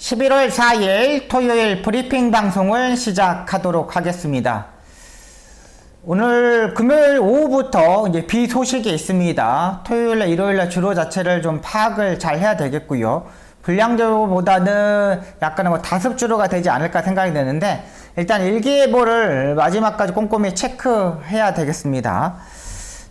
11월 4일 토요일 브리핑 방송을 시작하도록 하겠습니다. 오늘 금요일 오후부터 이제 비 소식이 있습니다. 토요일날, 일요일날 주로 자체를 좀 파악을 잘 해야 되겠고요. 불량주보다는 약간은 다습주로가 되지 않을까 생각이 되는데, 일단 일기예보를 마지막까지 꼼꼼히 체크해야 되겠습니다.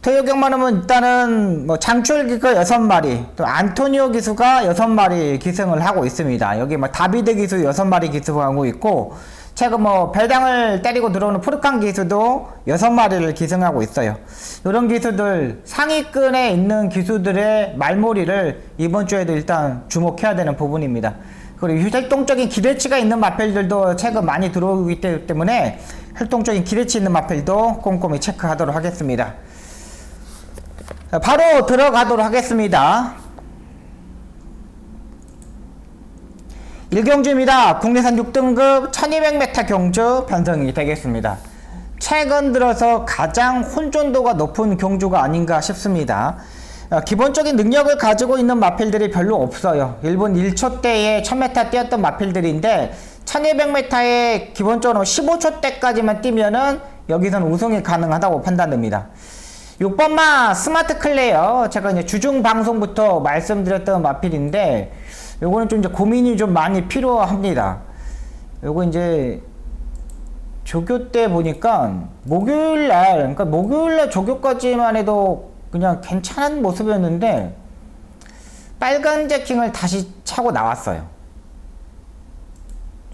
토요 경만하면 일단은 장출기가 6마리, 또 안토니오 기수가 6마리 기승을 하고 있습니다. 여기 다비드 기수 6마리 기승하고 있고, 최근 배당을 때리고 들어오는 포르칸 기수도 6마리를 기승하고 있어요. 이런 기수들, 상위권에 있는 기수들의 말몰이를 이번 주에도 일단 주목해야 되는 부분입니다. 그리고 활동적인 기대치가 있는 마필들도 최근 많이 들어오기 때문에 활동적인 기대치 있는 마필도 꼼꼼히 체크하도록 하겠습니다. 바로 들어가도록 하겠습니다. 1경주입니다. 국내산 6등급 1200m 경주 편성이 되겠습니다. 최근 들어서 가장 혼존도가 높은 경주가 아닌가 싶습니다. 기본적인 능력을 가지고 있는 마필들이 별로 없어요. 일본 1초대에 1000m 뛰었던 마필들인데 1200m에 기본적으로 15초대까지만 뛰면은 여기서는 우승이 가능하다고 판단됩니다. 6번마 스마트 클레어, 제가 이제 주중 방송부터 말씀드렸던 마필인데, 요거는 좀 이제 고민이 좀 많이 필요합니다. 요거 이제 조교 때 보니까 그러니까 목요일날 조교까지만 해도 그냥 괜찮은 모습이었는데, 빨간 제킹을 다시 차고 나왔어요.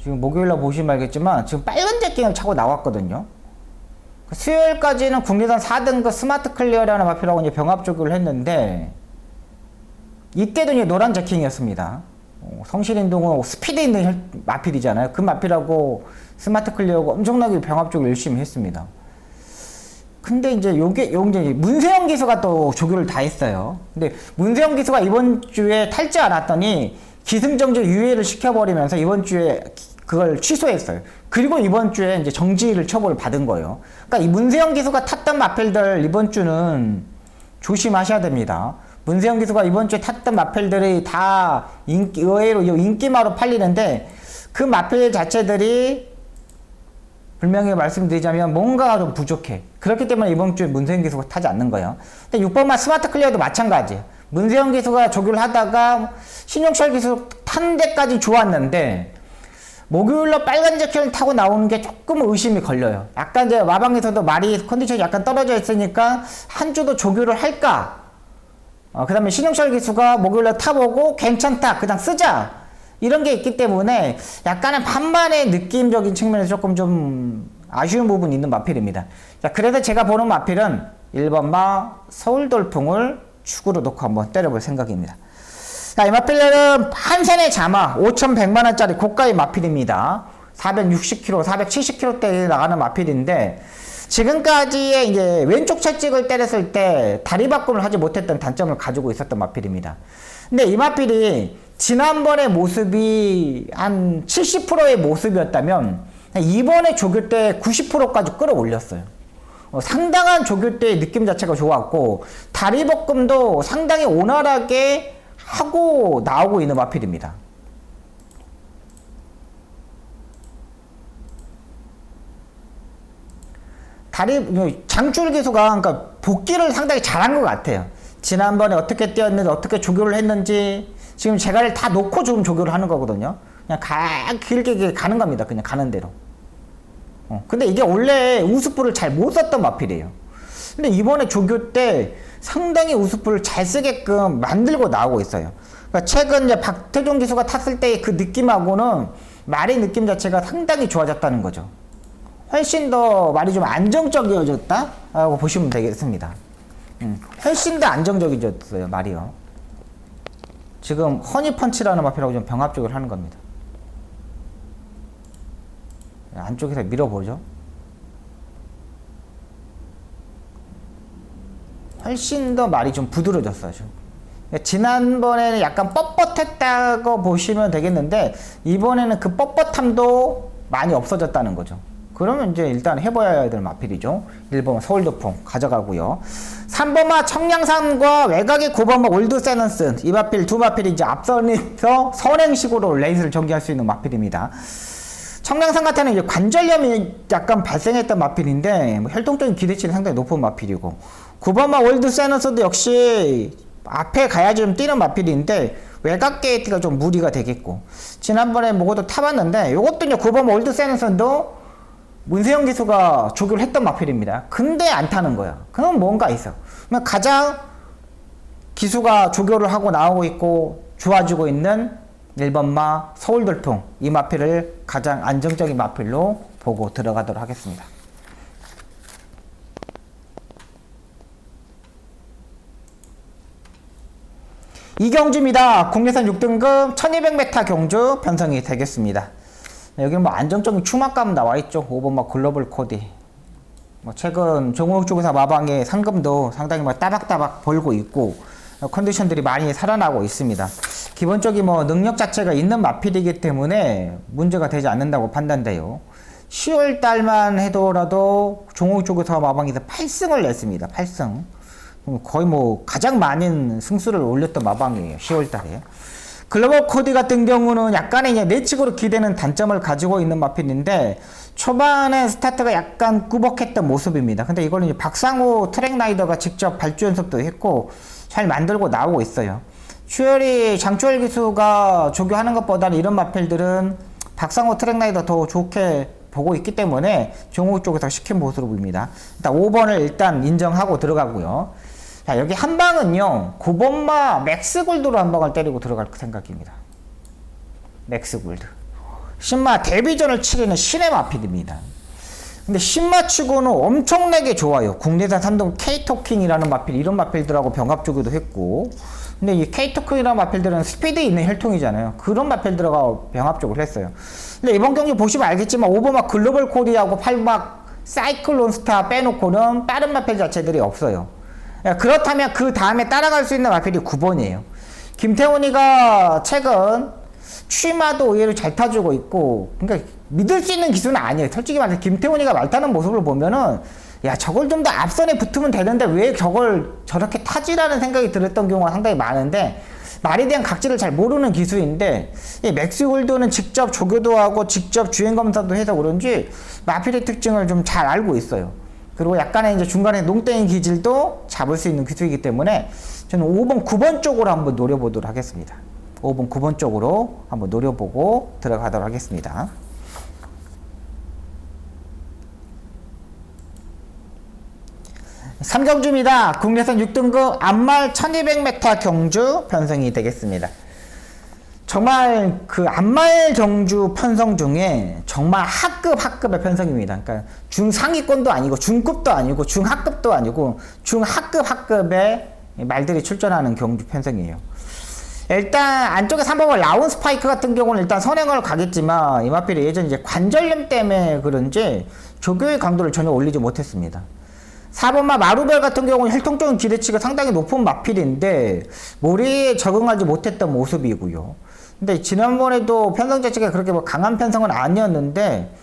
지금 목요일날 보시면 알겠지만, 지금 빨간 제킹을 차고 나왔거든요. 수요일까지는 국내산 4등급 스마트 클리어라는 마필하고 이제 병합 조교를 했는데, 이때도 이제 노란 제킹이었습니다. 성실인동은 스피드 있는 마필이잖아요. 그 마필하고 스마트 클리어하고 엄청나게 병합 조교를 열심히 했습니다. 근데 이제 요게 문세영 기수가 또 조교를 다 했어요. 근데 문세영 기수가 이번 주에 탈지 않았더니 기승정지 유예를 시켜버리면서 이번 주에 그걸 취소했어요. 그리고 이번 주에 이제 정지를 처벌을 받은 거예요. 그러니까 이 문세영 기수가 탔던 마필들 이번 주는 조심하셔야 됩니다. 문세영 기수가 이번 주에 탔던 마필들이 다 의외로 인기마로 팔리는데, 그 마필 자체들이 분명히 말씀드리자면 뭔가가 좀 부족해. 그렇기 때문에 이번 주에 문세영 기수가 타지 않는 거예요. 근데 6번마 스마트 클리어도 마찬가지. 문세영 기수가 조교를 하다가 신용철 기수 탄 데까지 좋았는데, 목요일날 빨간 제킹을 타고 나오는 게 조금 의심이 걸려요. 약간 이제 마방에서도 말이 컨디션이 약간 떨어져 있으니까 한 주도 조교를 할까? 그 다음에 신용철 기수가 목요일날 타보고 괜찮다, 그냥 쓰자, 이런 게 있기 때문에 약간은 반반의 느낌적인 측면에서 조금 좀 아쉬운 부분이 있는 마필입니다. 자, 그래서 제가 보는 마필은 1번마 서울돌풍을 축으로 놓고 한번 때려볼 생각입니다. 자, 이 마필은 한산의 자마 5,100만원짜리 고가의 마필입니다. 460km, 470km대에 나가는 마필인데, 지금까지의 이제 왼쪽 채찍을 때렸을 때 다리 바꿈을 하지 못했던 단점을 가지고 있었던 마필입니다. 근데 이 마필이 지난번의 모습이 한 70%의 모습이었다면, 이번에 조교 때 90%까지 끌어올렸어요. 상당한 조교 때의 느낌 자체가 좋았고, 다리 볶음도 상당히 원활하게 하고 나오고 있는 마필입니다. 장출 기수가 그러니까 복귀를 상당히 잘한 것 같아요. 지난번에 어떻게 뛰었는지, 어떻게 조교를 했는지, 지금 제가를 다 놓고 지금 조교를 하는 거거든요. 그냥 길게 가는 겁니다. 그냥 가는 대로. 근데 이게 원래 우스풀을 잘 못 썼던 마필이에요. 근데 이번에 조교 때 상당히 우스풀을 잘 쓰게끔 만들고 나오고 있어요. 그러니까 최근 이제 박태종 기수가 탔을 때의 그 느낌하고는 말의 느낌 자체가 상당히 좋아졌다는 거죠. 훨씬 더 말이 좀 안정적이어졌다 라고 보시면 되겠습니다. 훨씬 더 안정적이졌어요, 말이요. 지금 허니펀치라는 마필하고 좀 병합적으로 하는 겁니다. 안쪽에서 밀어보죠. 훨씬 더 말이 좀 부드러워졌어요. 지난번에는 약간 뻣뻣했다고 보시면 되겠는데, 이번에는 그 뻣뻣함도 많이 없어졌다는 거죠. 그러면 이제 일단 해봐야 될 마필이죠. 1번 서울도풍 가져가고요. 3번마 청량산과 외곽의 9번마 올드세넌슨, 이 마필 두 마필이 이제 앞선에서 선행식으로 레이스를 전개할 수 있는 마필입니다. 청량산 같은 이제 관절염이 약간 발생했던 마필인데 뭐 혈통적인 기대치는 상당히 높은 마필이고, 9번마 올드세넌슨도 역시 앞에 가야지 좀 뛰는 마필인데 외곽 게이트가 좀 무리가 되겠고, 지난번에 뭐것도 타봤는데 요것도 이제 9번마 올드세넌슨도 문세영 기수가 조교를 했던 마필입니다. 근데 안 타는 거야. 그럼 뭔가 있어. 그러면 가장 기수가 조교를 하고 나오고 있고 좋아지고 있는 1번마 서울돌풍, 이 마필을 가장 안정적인 마필로 보고 들어가도록 하겠습니다. 이 경주입니다. 국내선 6등급 1200m 경주 편성이 되겠습니다. 여기는 뭐 안정적인 추막감 나와있죠. 5번마 글로벌 코디. 뭐 최근 종목 쪽에서 마방의 상금도 상당히 뭐 따박따박 벌고 있고, 컨디션들이 많이 살아나고 있습니다. 기본적인 뭐 능력 자체가 있는 마필이기 때문에 문제가 되지 않는다고 판단돼요. 10월 달만 해도라도 종목 쪽에서 마방에서 8승을 냈습니다. 8승. 거의 뭐 가장 많은 승수를 올렸던 마방이에요. 10월 달에. 글로벌 코디 같은 경우는 약간의 이제 내측으로 기대는 단점을 가지고 있는 마필인데 초반에 스타트가 약간 꾸벅했던 모습입니다. 근데 이걸 이제 박상우 트랙 라이더가 직접 발주 연습도 했고 잘 만들고 나오고 있어요. 장추열 기수가 조교하는 것보다는 이런 마필들은 박상우 트랙 라이더 더 좋게 보고 있기 때문에 종목 쪽에서 시킨 모습으로 보입니다. 일단 5번을 일단 인정하고 들어가고요. 자, 여기 한 방은요, 9번마 맥스골드로 한 방을 때리고 들어갈 생각입니다. 맥스골드. 신마 데뷔전을 치르는 신의 마필입니다. 근데 신마치고는 엄청나게 좋아요. 국내산 3등 케이토킹이라는 마필, 이런 마필들하고 병합 주기도 했고, 근데 이 케이토킹이라는 마필들은 스피드 있는 혈통이잖아요. 그런 마필들하고 병합 쪽을 했어요. 근데 이번 경기 보시면 알겠지만 5번마 글로벌 코디하고 8번마 사이클론 스타 빼놓고는 빠른 마필 자체들이 없어요. 그렇다면 그 다음에 따라갈 수 있는 마필이 9번이에요. 김태훈이가 최근 취마도 의외로 잘 타주고 있고, 그러니까 믿을 수 있는 기수는 아니에요. 솔직히 말해서 김태훈이가 말 타는 모습을 보면은 야, 저걸 좀 더 앞선에 붙으면 되는데 왜 저걸 저렇게 타지라는 생각이 들었던 경우가 상당히 많은데, 말에 대한 각질을 잘 모르는 기수인데 이 맥스골드는 직접 조교도 하고 직접 주행검사도 해서 그런지 마필의 특징을 좀 잘 알고 있어요. 그리고 약간의 이제 중간에 농땡이 기질도 잡을 수 있는 기수이기 때문에 저는 5번, 9번 쪽으로 한번 노려보도록 하겠습니다. 5번, 9번 쪽으로 한번 노려보고 들어가도록 하겠습니다. 삼경주입니다. 국내선 6등급 안말 1200m 경주 편성이 되겠습니다. 정말 그 안말 경주 편성 중에 정말 학급의 편성입니다. 그러니까 중상위권도 아니고 중급도 아니고 중하급도 아니고 중하급의 말들이 출전하는 경주 편성이에요. 일단 안쪽에 3번은 라운 스파이크 같은 경우는 일단 선행을 가겠지만 이 마필이 예전 이제 관절염 때문에 그런지 조교의 강도를 전혀 올리지 못했습니다. 4번마 마루벨 같은 경우는 혈통적인 기대치가 상당히 높은 마필인데 모리에 적응하지 못했던 모습이고요. 근데 지난번에도 편성 자체가 그렇게 뭐 강한 편성은 아니었는데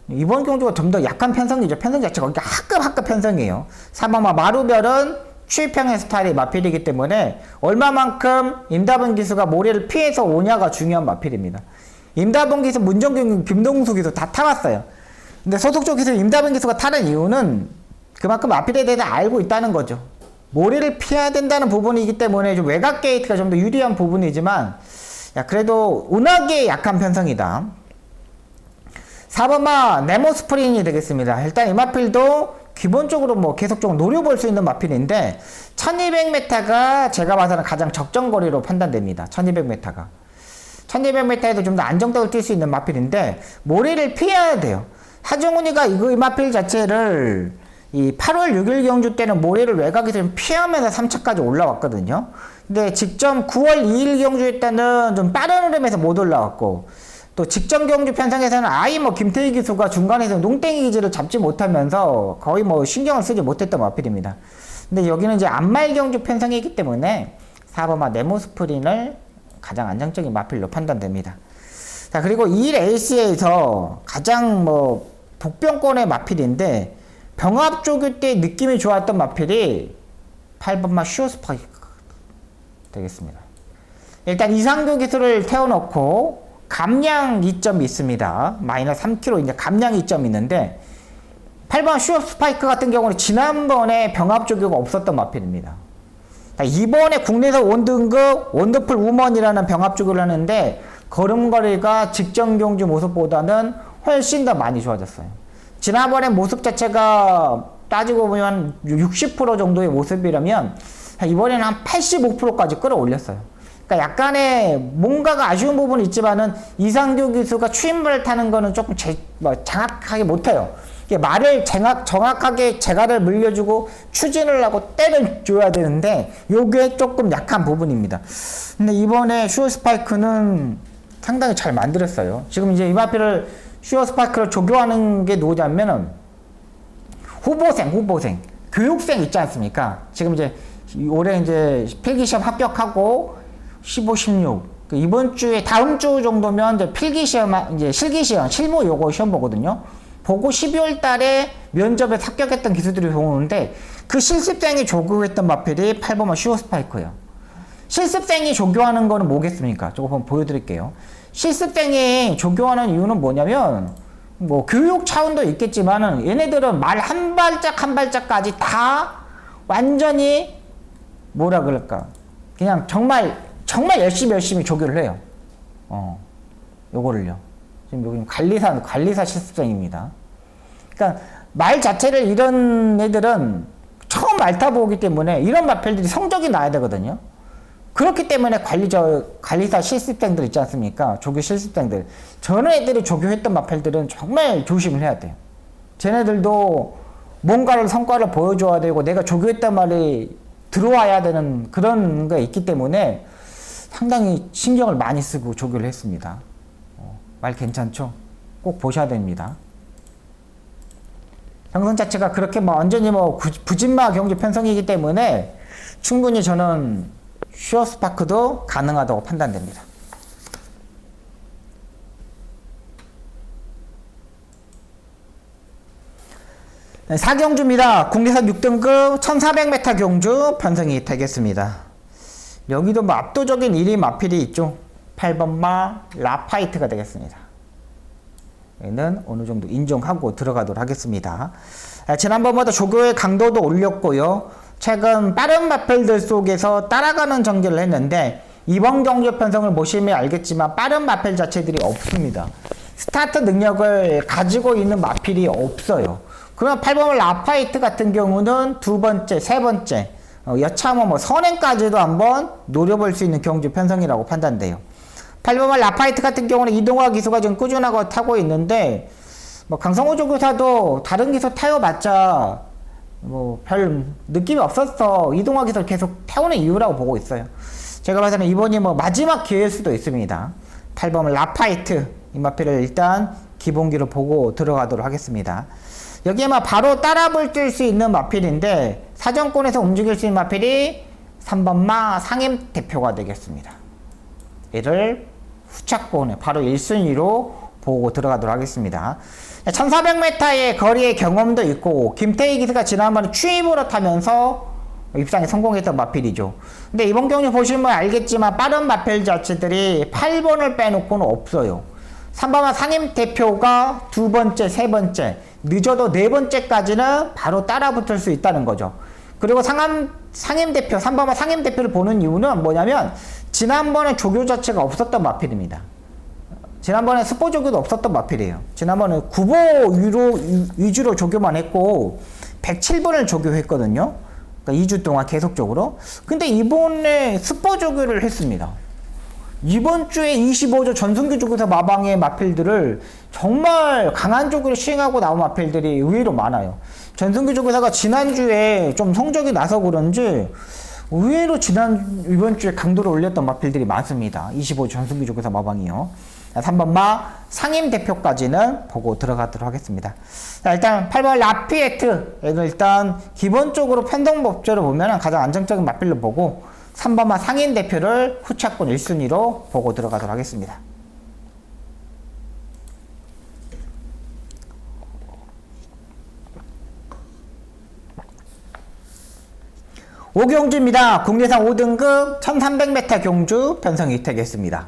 이번 경주가 좀 더 약한 편성이죠. 편성 자체가 학급 편성이에요. 4번마 마루벨은 취입형의 스타일의 마필이기 때문에 얼마만큼 임다분 기수가 모리를 피해서 오냐가 중요한 마필입니다. 임다분 기수, 문정균, 김동수 기수 다 타봤어요. 근데 소속적 기수 임다분 기수가 타는 이유는 그만큼 마필에 대해서 알고 있다는 거죠. 모리를 피해야 된다는 부분이기 때문에 좀 외곽 게이트가 좀 더 유리한 부분이지만 그래도 운하기에 약한 편성이다. 4번마 네모스프링이 되겠습니다. 일단 이 마필도 기본적으로 뭐 계속적으로 노려볼 수 있는 마필인데 1200m가 제가 봐서는 가장 적정거리로 판단됩니다. 1200m가 1200m에도 좀 더 안정적으로 뛸 수 있는 마필인데 모리를 피해야 돼요. 하정훈이가 이 마필 자체를 이 8월 6일 경주 때는 모리를 외곽에서 좀 피하면서 3차까지 올라왔거든요. 근데 직전 9월 2일 경주에 때는 좀 빠른 흐름에서 못 올라왔고, 또 직전 경주 편성에서는 아예 뭐 김태희 기수가 중간에서 농땡이 기질을 잡지 못하면서 거의 뭐 신경을 쓰지 못했던 마필입니다. 근데 여기는 이제 안말 경주 편성이기 때문에 4번마 네모스프린을 가장 안정적인 마필로 판단됩니다. 자, 그리고 2일 AC에서 가장 뭐 복병권의 마필인데 병합조교 때 느낌이 좋았던 마필이 8번마 슈어스파이크 되겠습니다. 일단 이상교 기술을 태워놓고 감량 이점이 있습니다. 마이너스 3kg 이제 감량 이점이 있는데 8번 슈어스파이크 같은 경우는 지난번에 병합조교가 없었던 마필입니다. 이번에 국내에서 원등급 원더풀 우먼이라는 병합조교를 하는데 걸음걸이가 직전 경주 모습보다는 훨씬 더 많이 좋아졌어요. 지난번에 모습 자체가 따지고 보면 60% 정도의 모습이라면 이번에는 한 85%까지 끌어올렸어요. 그러니까 약간의 뭔가가 아쉬운 부분이 있지만은 이상교 기수가 추임말을 타는 거는 조금 정확하게 못해요. 말을 정확하게 재갈을 물려주고 추진을 하고 때려줘야 되는데 요게 조금 약한 부분입니다. 근데 이번에 슈어스파이크는 상당히 잘 만들었어요. 지금 이제 이 마필을 슈어스파이크를 조교하는 게 누구냐면은 후보생, 교육생 있지 않습니까? 지금 이제 올해 이제 필기시험 합격하고 15, 16. 이번 주에 다음 주 정도면 이제 필기시험, 이제 실기시험, 실무 요거 시험 보거든요. 보고 12월 달에 면접에 합격했던 기수들이 오는데 그 실습생이 조교했던 마필이 8번마 슈어스파이크예요. 실습생이 조교하는 거는 뭐겠습니까? 저거 한번 보여드릴게요. 실습생이 조교하는 이유는 뭐냐면 뭐 교육 차원도 있겠지만은 얘네들은 말 한 발짝 한 발짝까지 다 완전히 뭐라 그럴까 그냥 정말 열심히 조교를 해요. 요거를요. 지금 여기 관리사 실습생입니다. 그러니까 말 자체를 이런 애들은 처음 앓아보기 때문에 이런 마필들이 성적이 나야 되거든요. 그렇기 때문에 관리사 실습생들 있지 않습니까? 조교 실습생들. 저런 애들이 조교했던 마필들은 정말 조심을 해야 돼요. 쟤네들도 뭔가를 성과를 보여줘야 되고 내가 조교했단 말이 들어와야 되는 그런 게 있기 때문에 상당히 신경을 많이 쓰고 조교를 했습니다. 말 괜찮죠? 꼭 보셔야 됩니다. 형성 자체가 그렇게 완전히 부진마 경주 편성이기 때문에 충분히 저는 슈어스파크도 가능하다고 판단됩니다. 네, 4경주입니다. 국내선 6등급 1400m 경주 편성이 되겠습니다. 여기도 압도적인 1위 마필이 있죠. 8번마 라파이트가 되겠습니다. 얘는 어느 정도 인정하고 들어가도록 하겠습니다. 지난번보다 조교의 강도도 올렸고요. 최근 빠른 마필들 속에서 따라가는 전개를 했는데 이번 경주 편성을 보시면 알겠지만 빠른 마필 자체들이 없습니다. 스타트 능력을 가지고 있는 마필이 없어요. 그러면 8번 라파이트 같은 경우는 두 번째, 세 번째 여차하면 선행까지도 한번 노려볼 수 있는 경주 편성이라고 판단돼요. 8번 라파이트 같은 경우는 이동화 기수가 지금 꾸준하게 타고 있는데 강성호 조교사도 다른 기수 타요봤자 별 느낌이 없었어. 이동화 기수를 계속 태우는 이유라고 보고 있어요. 제가 봐서는 이번이 마지막 기회일 수도 있습니다. 8번 라파이트 이 마필을 일단 기본기로 보고 들어가도록 하겠습니다. 여기에 바로 따라 뛸 수 있는 마필인데 사정권에서 움직일 수 있는 마필이 3번마 상임 대표가 되겠습니다. 얘를 후차권에 바로 1순위로 보고 들어가도록 하겠습니다. 1400m의 거리의 경험도 있고 김태희 기수가 지난번에 추임으로 타면서 입상에 성공했던 마필이죠. 근데 이번 경주 보시면 알겠지만 빠른 마필 자체들이 8번을 빼놓고는 없어요. 3번마 상임 대표가 두 번째, 세 번째, 늦어도 네 번째까지는 바로 따라 붙을 수 있다는 거죠. 그리고 상임 대표, 3번마 상임 대표를 보는 이유는 뭐냐면 지난번에 조교 자체가 없었던 마필입니다. 지난번에 스포 조교도 없었던 마필이에요. 지난번에 구보 위주로 조교만 했고 107번을 조교했거든요. 그러니까 2주 동안 계속적으로. 근데 이번에 스포 조교를 했습니다. 이번 주에 25조 전승규 조교사 마방의 마필들을 정말 강한 조교를 시행하고 나온 마필들이 의외로 많아요. 전승규 조교사가 지난주에 좀 성적이 나서 그런지 의외로 이번 주에 강도를 올렸던 마필들이 많습니다. 25조 전승규 조교사 마방이요. 3번마 상임 대표까지는 보고 들어가도록 하겠습니다. 자, 일단 8번 라피에트 일단 기본적으로 편성법제로 보면 가장 안정적인 마필로 보고 3번마 상임 대표를 후차권 1순위로 보고 들어가도록 하겠습니다. 오경주입니다. 국내산 5등급 1300m 경주 편성이 되겠습니다.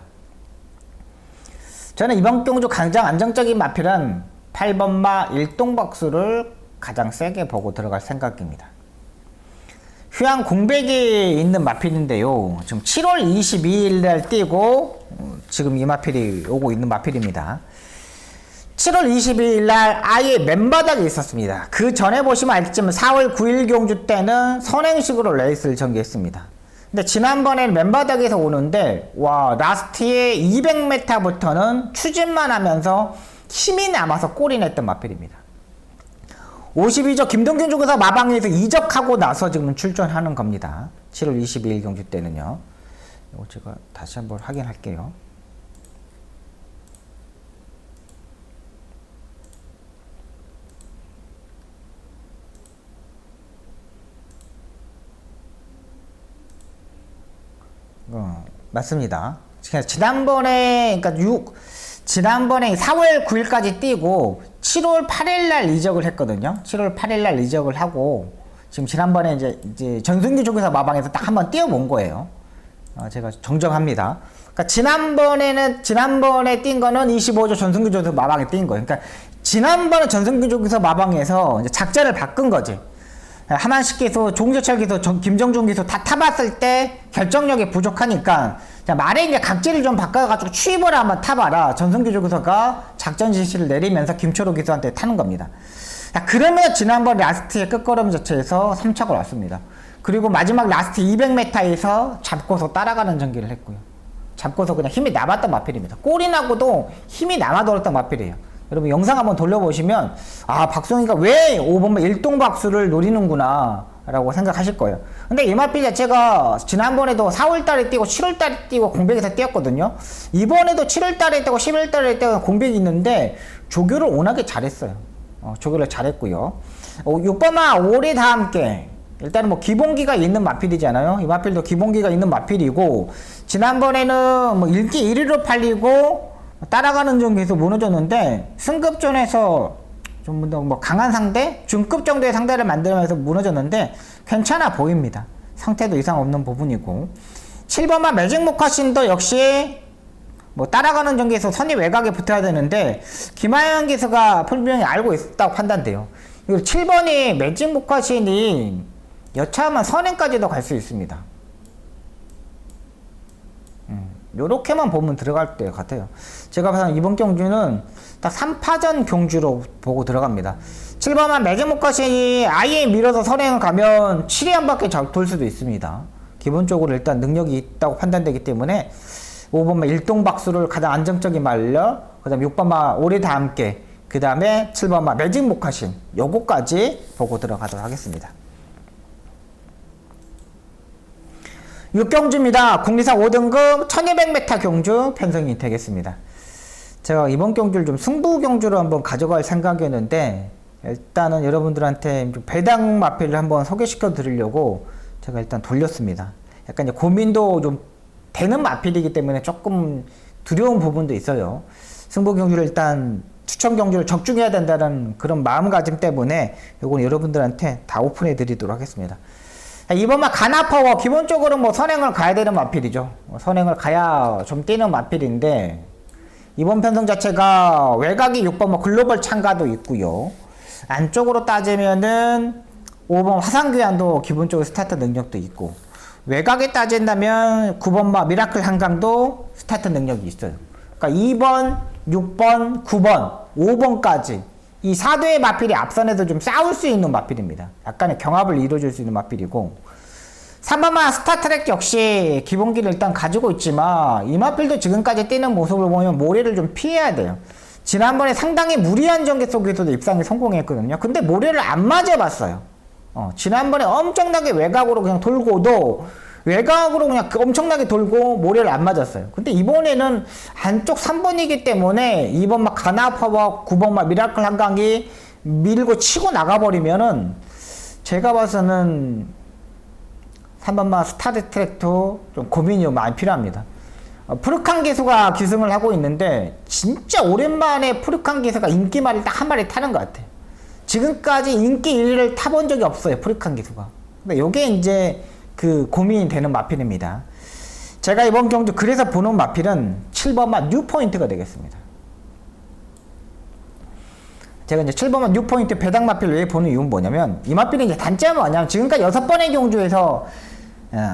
저는 이번 경주 가장 안정적인 마필은 8번마 일동박수를 가장 세게 보고 들어갈 생각입니다. 휴양 공백이 있는 마필인데요. 지금 7월 22일 날 뛰고 지금 이 마필이 오고 있는 마필입니다. 7월 22일 날 아예 맨바닥에 있었습니다. 그 전에 보시면 알겠지만 4월 9일 경주 때는 선행식으로 레이스를 전개했습니다. 근데 지난번에는 맨바닥에서 오는데 와 라스트에 200m부터는 추진만 하면서 힘이 남아서 골이 냈던 마필입니다. 52적 김동균 쪽에서 마방에서 이적하고 나서 지금 출전하는 겁니다. 7월 22일 경주 때는요. 이거 제가 다시 한번 확인할게요. 맞습니다. 지난번에, 지난번에 4월 9일까지 뛰고 7월 8일날 이적을 했거든요. 7월 8일날 이적을 하고 지금 지난번에 이제 전승규 쪽에서 마방에서 딱 한번 뛰어본 거예요. 제가 정정합니다. 그러니까 지난번에 뛴 거는 25조 전승규 쪽에서 마방에 뛴 거예요. 그러니까 지난번에 전승규 쪽에서 마방에서 이제 작전을 바꾼 거지. 하만식 기수, 종재철 기수, 김정준 기수 다 타봤을 때 결정력이 부족하니까 말에 이제 각지를 좀 바꿔가지고 추입을 한번 타봐라. 전승규 교수가 작전 지시를 내리면서 김초로 기수한테 타는 겁니다. 그러면 지난번 라스트의 끝걸음 자체에서 3착을 왔습니다. 그리고 마지막 라스트 200m에서 잡고서 따라가는 전기를 했고요. 잡고서 그냥 힘이 남았던 마필입니다. 골이 나고도 힘이 남아돌았던 마필이에요. 여러분 영상 한번 돌려보시면 아 박성희가 왜 5번마 일동박수를 노리는구나 라고 생각하실 거예요. 근데 이 마필 자체가 지난번에도 4월달에 뛰고 7월달에 뛰고 공백에서 뛰었거든요. 이번에도 7월달에 뛰고 11월달에 뛰고 공백이 있는데 조교를 워낙에 잘했어요. 조교를 잘했고요. 6번마 올해 다 함께 일단은 뭐 기본기가 있는 마필이잖아요. 이 마필도 기본기가 있는 마필이고 지난번에는 뭐 일기 1위로 팔리고 따라가는 중에서 무너졌는데 승급전에서 좀 뭐 강한 상대, 중급 정도의 상대를 만들면서 무너졌는데 괜찮아 보입니다. 상태도 이상 없는 부분이고 7번만 매직 모카신도 역시 뭐 따라가는 전기에서 선의 외곽에 붙어야 되는데 김하영 기수가 분명히 알고 있다고 판단돼요. 그리고 7번이 매직 모카신이 여차하면 선행까지도 갈 수 있습니다. 요렇게만 보면 들어갈 것 같아요. 제가 봐서 이번 경주는 딱 3파전 경주로 보고 들어갑니다. 7번만 매직목까지 아예 밀어서 선행을 가면 7위 한 바퀴 돌 수도 있습니다. 기본적으로 일단 능력이 있다고 판단되기 때문에 5번만 일동박수를 가장 안정적인 말려, 그 다음에 6번만 올해 다 함께, 그 다음에 7번만 매직목하신 요거까지 보고 들어가도록 하겠습니다. 6경주입니다. 국내산 5등급 1200m 경주 편성이 되겠습니다. 제가 이번 경주를 좀 승부 경주로 한번 가져갈 생각이었는데 일단은 여러분들한테 좀 배당 마필을 한번 소개시켜 드리려고 제가 일단 돌렸습니다. 약간 이제 고민도 좀 되는 마필이기 때문에 조금 두려운 부분도 있어요. 승부 경주를 일단 추천 경주를 적중해야 된다는 그런 마음가짐 때문에 이건 여러분들한테 다 오픈해 드리도록 하겠습니다. 이번만 가나파워 기본적으로 뭐 선행을 가야 되는 마필이죠. 선행을 가야 좀 뛰는 마필인데 이번 편성 자체가 외곽이 6번 뭐 글로벌 참가도 있고요. 안쪽으로 따지면은 5번 화상교환도 기본적으로 스타트 능력도 있고 외곽에 따진다면 9번마 미라클 한강도 스타트 능력이 있어요. 그러니까 2번, 6번, 9번, 5번까지 이 4대의 마필이 앞선에서 좀 싸울 수 있는 마필입니다. 약간의 경합을 이루어줄 수 있는 마필이고 3번마 스타트랙 역시 기본기를 일단 가지고 있지만 이 마필도 지금까지 뛰는 모습을 보면 모래를 좀 피해야 돼요. 지난번에 상당히 무리한 전개 속에서도 입상에 성공했거든요. 근데 모래를 안 맞아봤어요. 지난번에 엄청나게 외곽으로 그냥 돌고도 외곽으로 그냥 엄청나게 돌고 모래를 안 맞았어요. 근데 이번에는 안쪽 3번이기 때문에 2번 막 가나파워 9번 막 미라클 한강이 밀고 치고 나가버리면은 제가 봐서는 3번 막 스타드 트랙도 좀 고민이 많이 필요합니다. 푸르칸 기수가 기승을 하고 있는데 진짜 오랜만에 푸르칸 기수가 인기말을 딱 한 마리 타는 것 같아요. 지금까지 인기 1위를 타본 적이 없어요. 푸르칸 기수가. 근데 요게 이제 그 고민이 되는 마필입니다. 제가 이번 경주 그래서 보는 마필은 7번마 뉴포인트가 되겠습니다. 제가 이제 7번마 뉴포인트 배당 마필을 왜 보는 이유는 뭐냐면, 이 마필은 이제 단점은 뭐냐면, 지금까지 6번의 경주에서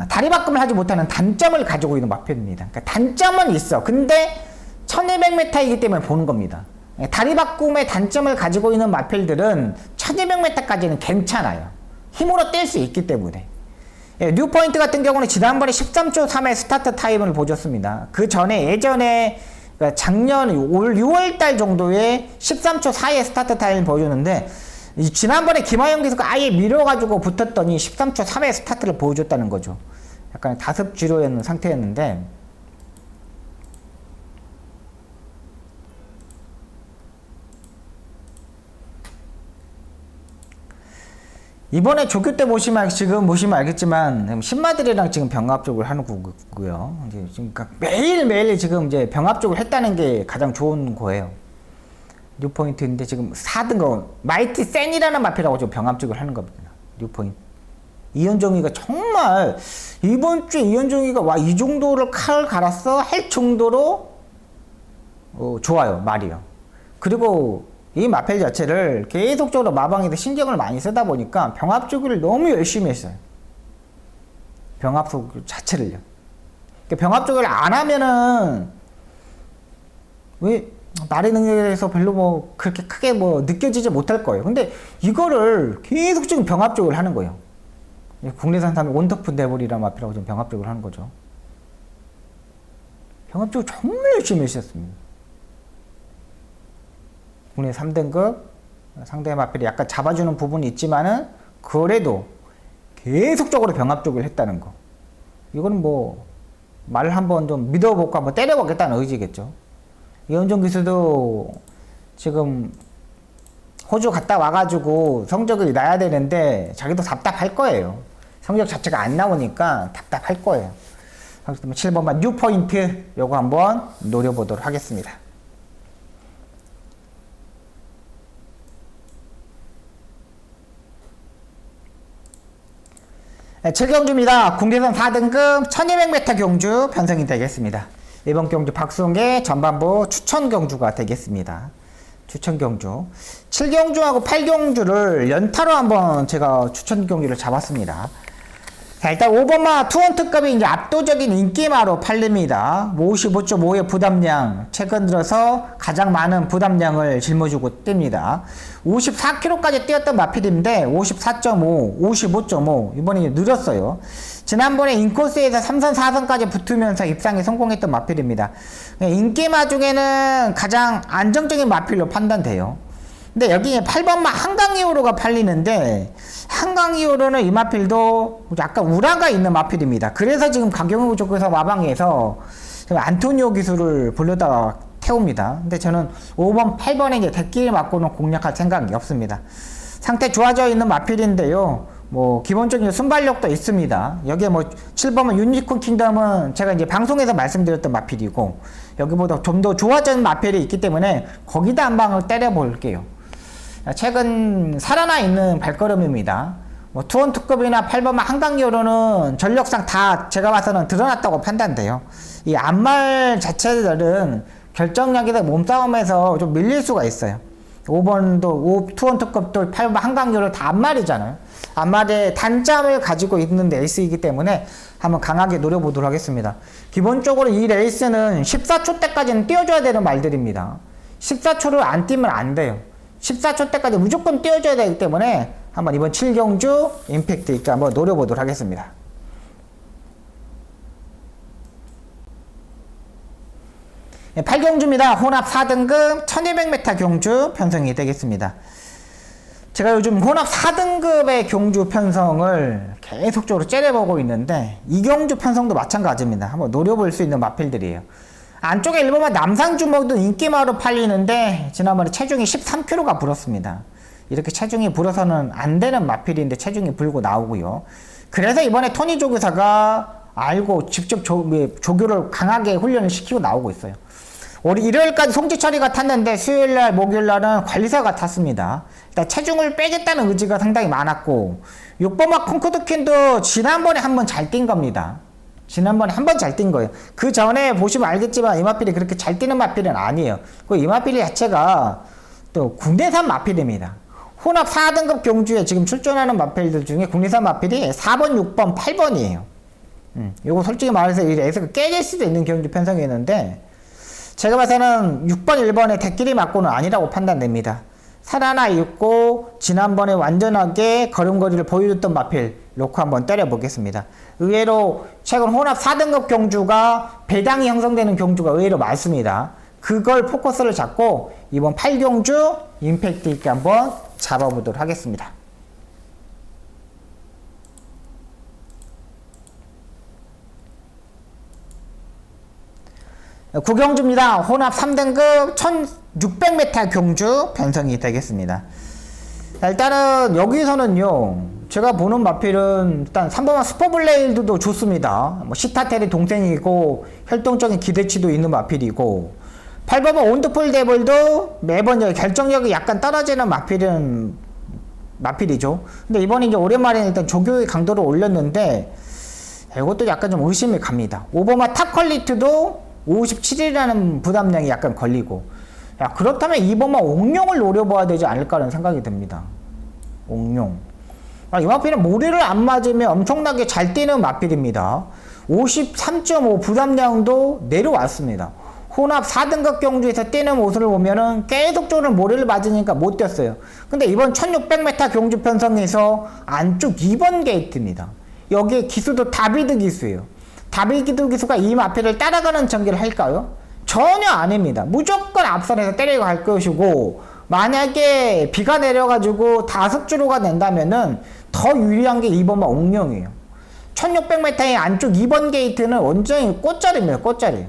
다리바꿈을 하지 못하는 단점을 가지고 있는 마필입니다. 그러니까 단점은 있어. 근데 1200m이기 때문에 보는 겁니다. 다리바꿈의 단점을 가지고 있는 마필들은 1200m까지는 괜찮아요. 힘으로 뛸 수 있기 때문에. 뉴포인트 같은 경우는 지난번에 13초 3의 스타트 타임을 보여줬습니다. 그 전에 예전에 작년 올 6월달 정도에 13초 4의 스타트 타임을 보여줬는데, 지난번에 김하영 기수가 아예 밀어가지고 붙었더니 13초 3의 스타트를 보여줬다는 거죠. 약간 다습지로였는 상태였는데, 이번에 조교 때 지금 보시면 알겠지만, 신마들이랑 지금 병합쪽을 하는 거고요. 이제 지금 매일매일 지금 이제 병합쪽을 했다는 게 가장 좋은 거예요. 뉴포인트인데 지금 4등급, 마이티 센이라는 마필하고 지금 병합쪽을 하는 겁니다. 뉴포인트. 이현정이가 정말, 이번 주에 이현정이가 와, 이 정도를 칼 갈았어? 할 정도로, 좋아요, 말이요. 그리고 이 마필 자체를 계속적으로 마방에서 신경을 많이 쓰다 보니까 병합주기를 너무 열심히 했어요. 병합주기 자체를요. 병합주기를 안 하면은 왜 말의 능력에 대해서 별로 뭐 그렇게 크게 뭐 느껴지지 못할 거예요. 근데 이거를 계속적인 병합주기를 하는 거예요. 국내산 3의 원터프 데블이라는 마필하고 지금 병합주기를 하는 거죠. 병합주기 정말 열심히 했었습니다. 국내 3등급 상대 마필이 약간 잡아주는 부분이 있지만은 그래도 계속적으로 병합쪽을 했다는 거, 이거는 뭐 말 한번 좀 믿어보고 한번 때려보겠다는 의지겠죠. 이현종 기수도 지금 호주 갔다 와가지고 성적을 나야 되는데 자기도 답답할 거예요. 성적 자체가 안 나오니까 답답할 거예요. 7번만 뉴포인트 요거 한번 노려보도록 하겠습니다. 7경주입니다. 국내선 4등급 1200m 경주 편성이 되겠습니다. 이번 경주 박수홍의 전반부 추천 경주가 되겠습니다. 추천 경주 7경주하고 8경주를 연타로 한번 제가 추천 경주를 잡았습니다. 자, 일단 5번마 투원특급이 이제 압도적인 인기마로 팔립니다. 55.5의 부담량, 최근 들어서 가장 많은 부담량을 짊어지고 뜹니다. 54km까지 뛰었던 마필인데 54.5, 55.5 이번에 늘었어요. 지난번에 인코스에서 3선 4선까지 붙으면서 입상에 성공했던 마필입니다. 인기마 중에는 가장 안정적인 마필로 판단돼요. 근데 여기 8번마 한강2호로가 팔리는데, 한강2호로는 이 마필도 약간 우라가 있는 마필입니다. 그래서 지금 강경호 쪽에서 마방에서 안토니오 기술을 불러다가 태웁니다. 근데 저는 5번, 8번에 이제 대끼를 맞고는 공략할 생각이 없습니다. 상태 좋아져 있는 마필인데요. 뭐 기본적인 순발력도 있습니다. 여기에 뭐 7번은 유니콘 킹덤은 제가 이제 방송에서 말씀드렸던 마필이고, 여기보다 좀 더 좋아진 마필이 있기 때문에 거기다 한 방을 때려 볼게요. 최근 살아나 있는 발걸음입니다. 뭐 투원특급이나 8번만 한강여로는 전력상 다 제가 봐서는 드러났다고 판단돼요. 이 앞말 자체들은 결정력이나 몸싸움에서 좀 밀릴 수가 있어요. 5번도 투원특급도 8번 한강여로 다 앞말이잖아요. 앞말의 단점을 가지고 있는 레이스이기 때문에 한번 강하게 노려보도록 하겠습니다. 기본적으로 이 레이스는 14초 때까지는 뛰어줘야 되는 말들입니다. 14초를 안 뛰면 안 돼요. 14초 때까지 무조건 뛰어줘야 되기 때문에 한번 이번 7경주 임팩트 있게 한번 노려보도록 하겠습니다. 네, 8경주입니다. 혼합 4등급 1200m 경주 편성이 되겠습니다. 제가 요즘 혼합 4등급의 경주 편성을 계속적으로 째려보고 있는데, 이 경주 편성도 마찬가지입니다. 한번 노려볼 수 있는 마필들이에요. 안쪽에 일본만 남상주먹도 인기마로 팔리는데 지난번에 체중이 13kg가 불었습니다. 이렇게 체중이 불어서는 안 되는 마필인데 체중이 불고 나오고요. 그래서 이번에 토니 조교사가 알고 직접 조교를 강하게 훈련을 시키고 나오고 있어요. 일요일까지 송지 처리가 탔는데 수요일날 목요일날은 관리사가 탔습니다. 일단 체중을 빼겠다는 의지가 상당히 많았고 6번마 콩코드킨도 지난번에 한번 잘 뛴 겁니다. 지난번에 한 번 잘 뛴 거예요. 그 전에 보시면 알겠지만 이 마필이 그렇게 잘 뛰는 마필은 아니에요. 이 마필 자체가 또 국내산 마필입니다. 혼합 4등급 경주에 지금 출전하는 마필들 중에 국내산 마필이 4번, 6번, 8번이에요. 요거 솔직히 말해서 이 레이스가 깨질 수도 있는 경주 편성이었는데 제가 봐서는 6번, 1번의 대끼리 맞고는 아니라고 판단됩니다. 살 하나 있고 지난번에 완전하게 걸음걸이를 보여줬던 마필 놓고 한번 때려보겠습니다. 의외로 최근 혼합 4등급 경주가 배당이 형성되는 경주가 의외로 많습니다. 그걸 포커스를 잡고 이번 8경주 임팩트 있게 한번 잡아보도록 하겠습니다. 9경주입니다. 혼합 3등급 1600m 경주 편성이 되겠습니다. 일단은 여기서는요, 제가 보는 마필은 일단 3번마 슈퍼블레이드도 좋습니다. 시타텔의 동생이고 혈통적인 기대치도 있는 마필이고 8번마 온드풀 데블도 매번 결정력이 약간 떨어지는 마필이죠. 근데 이번에 이제 오랜만에 일단 조교의 강도를 올렸는데 이것도 약간 좀 의심이 갑니다. 5번마 탑 퀄리티도 57이라는 부담량이 약간 걸리고 그렇다면 2번만 옥룡을 노려봐야 되지 않을까라는 생각이 듭니다. 옥룡 이 마필은 모래를 안 맞으면 엄청나게 잘 뛰는 마필입니다. 53.5 부담량도 내려왔습니다. 혼합 4등급 경주에서 뛰는 모습을 보면은 계속적으로 모래를 맞으니까 못 뛰었어요. 근데 이번 1600m 경주 편성에서 안쪽 2번 게이트입니다. 여기에 기수도 다비드 기수예요. 다비드 기수가 이 마필을 따라가는 전개를 할까요? 전혀 아닙니다. 무조건 앞선에서 때려갈 것이고 만약에 비가 내려가지고 5주로가 낸다면은 더 유리한 게 2번마 옥룡이에요. 1600m의 안쪽 2번 게이트는 완전히 꽃자리입니다. 꽃자리.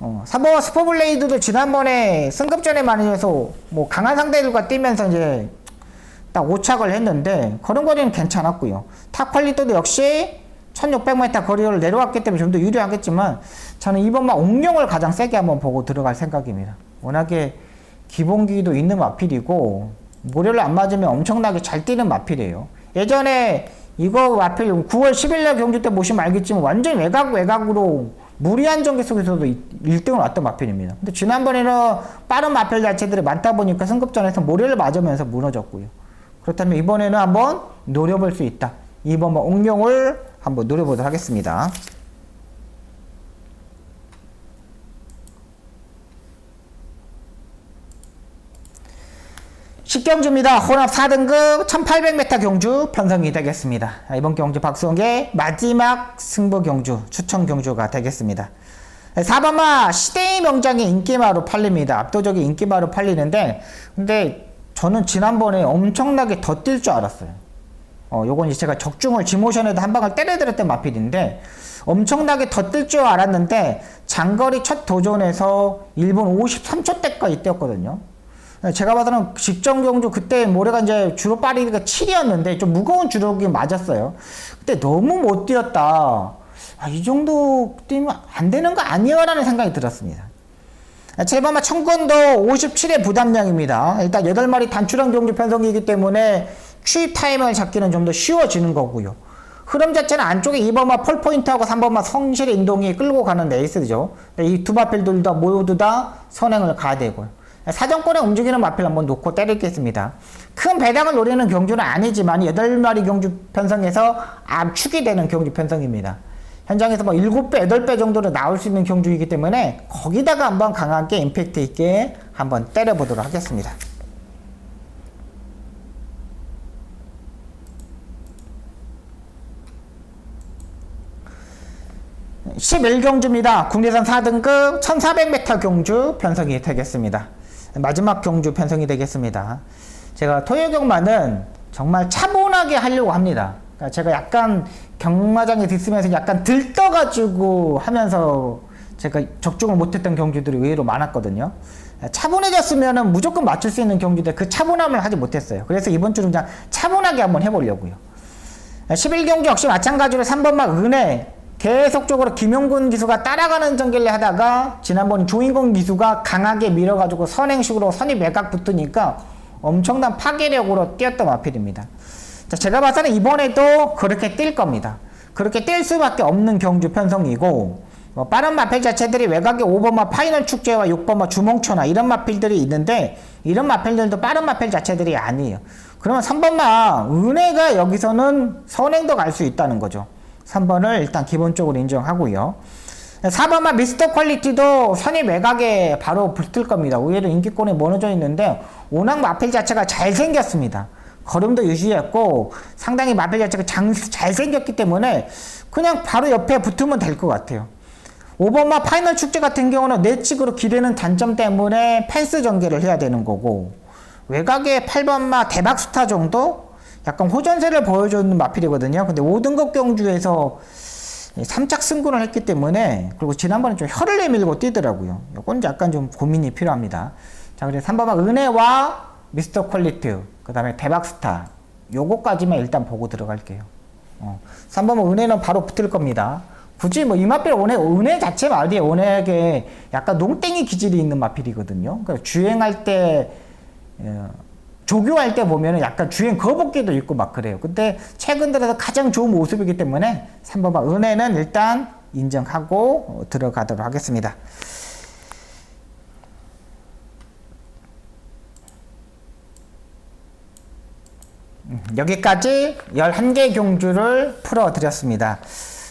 3번마 슈퍼블레이드도 지난번에 승급전에 많이 해서 뭐 강한 상대들과 뛰면서 이제 딱 오착을 했는데 걸음거리는 괜찮았고요. 탑 퀄리티도 역시 1600m 거리를 내려왔기 때문에 좀 더 유리하겠지만 저는 2번마 옥룡을 가장 세게 한번 보고 들어갈 생각입니다. 워낙에 기본기도 있는 마필이고 모래를 안 맞으면 엄청나게 잘 뛰는 마필이에요. 예전에 이거 마필 9월 10일날 경주 때 보시면 알겠지만 완전 외곽으로 무리한 전개 속에서도 1등을 왔던 마필입니다. 근데 지난번에는 빠른 마필 자체들이 많다 보니까 승급전에서 모래를 맞으면서 무너졌고요. 그렇다면 이번에는 한번 노려볼 수 있다. 2번마 옥룡을 한번 노려보도록 하겠습니다. 10경주입니다. 혼합 4등급 1800m 경주 편성이 되겠습니다. 이번 경주 박수홍의 마지막 승부 경주, 추천 경주가 되겠습니다. 4번마 시대의 명장의 인기마로 팔립니다. 압도적인 인기마로 팔리는데 근데 저는 지난번에 엄청나게 더 뛸 줄 알았어요. 요건 제가 적중을 지모션에도 한 방을 때려드렸던 마필인데 엄청나게 더 뜰 줄 알았는데 장거리 첫 도전에서 1분 53초대까지 뛰었거든요. 제가 봐서는 직전 경주 그때 모래가 이제 주로 빠르기가 7이었는데 좀 무거운 주력이 맞았어요. 그때 너무 못 뛰었다. 이 정도 뛰면 안 되는 거 아니야? 라는 생각이 들었습니다. 7번마 청군도 57의 부담량입니다. 일단 8마리 단출형 경주 편성이기 때문에 추입 타이밍을 잡기는 좀 더 쉬워지는 거고요. 흐름 자체는 안쪽에 2번마 폴포인트하고 3번마 성실의 인동이 끌고 가는 레이스죠. 이 두 마필들 다 모두 다 선행을 가야 되고요. 사정권에 움직이는 마필 한번 놓고 때리겠습니다. 큰 배당을 노리는 경주는 아니지만 8마리 경주 편성에서 압축이 되는 경주 편성입니다. 현장에서 뭐 7배, 8배 정도로 나올 수 있는 경주이기 때문에 거기다가 한번 강하게 임팩트 있게 한번 때려보도록 하겠습니다. 11경주입니다. 국내산 4등급 1400m 경주 편성이 되겠습니다. 마지막 경주 편성이 되겠습니다. 제가 토요경마는 정말 차분하게 하려고 합니다. 그러니까 제가 약간 경마장에 있으면서 약간 들떠가지고 하면서 제가 적중을 못했던 경주들이 의외로 많았거든요. 차분해졌으면 무조건 맞출 수 있는 경주인데 그 차분함을 하지 못했어요. 그래서 이번 주는 그냥 차분하게 한번 해보려고요. 11경주 역시 마찬가지로 3번마 은혜 계속적으로 김용군 기수가 따라가는 전개를 하다가 지난번 조인권 기수가 강하게 밀어가지고 선행식으로 선입 외곽 붙으니까 엄청난 파괴력으로 뛰었던 마필입니다. 자, 제가 봐서는 이번에도 그렇게 뛸 겁니다. 그렇게 뛸 수밖에 없는 경주 편성이고, 빠른 마필 자체들이 외곽에 5번마 파이널 축제와 6번마 주몽초나 이런 마필들이 있는데, 이런 마필들도 빠른 마필 자체들이 아니에요. 그러면 3번마 은혜가 여기서는 선행도 갈 수 있다는 거죠. 3번을 일단 기본적으로 인정하고요. 4번마 미스터 퀄리티도 선입 외곽에 바로 붙을 겁니다. 의외로 인기권에 무너져 있는데 워낙 마필 자체가 잘생겼습니다. 걸음도 유지했고 상당히 마필 자체가 잘생겼기 때문에 그냥 바로 옆에 붙으면 될 것 같아요. 5번마 파이널 축제 같은 경우는 내측으로 기대는 단점 때문에 펜스 전개를 해야 되는 거고, 외곽에 8번마 대박스타 정도? 약간 호전세를 보여주는 마필이거든요. 근데 5등급 경주에서 3착 승군을 했기 때문에, 그리고 지난번에 좀 혀를 내밀고 뛰더라고요. 이건 약간 좀 고민이 필요합니다. 자, 그래서 3번마 은혜와 미스터 퀄리티, 그 다음에 대박스타, 요거까지만 일단 보고 들어갈게요. 3번마 은혜는 바로 붙을 겁니다. 굳이 뭐 이 마필 은혜 자체 말이에요. 은혜에게 약간 농땡이 기질이 있는 마필이거든요. 그러니까 주행할 때, 조교할 때 보면은 약간 주행 거북기도 있고 막 그래요. 근데 최근 들어서 가장 좋은 모습이기 때문에 3번마 은혜는 일단 인정하고 들어가도록 하겠습니다. 여기까지 11개 경주를 풀어드렸습니다.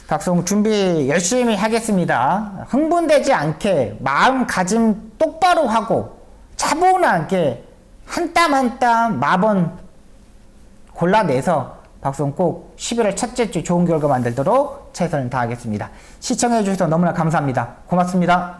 박송 준비 열심히 하겠습니다. 흥분되지 않게 마음가짐 똑바로 하고 차분하게 한 땀 한 땀 마번 골라내서 박송 꼭 11월 첫째 주 좋은 결과 만들도록 최선을 다하겠습니다. 시청해 주셔서 너무나 감사합니다. 고맙습니다.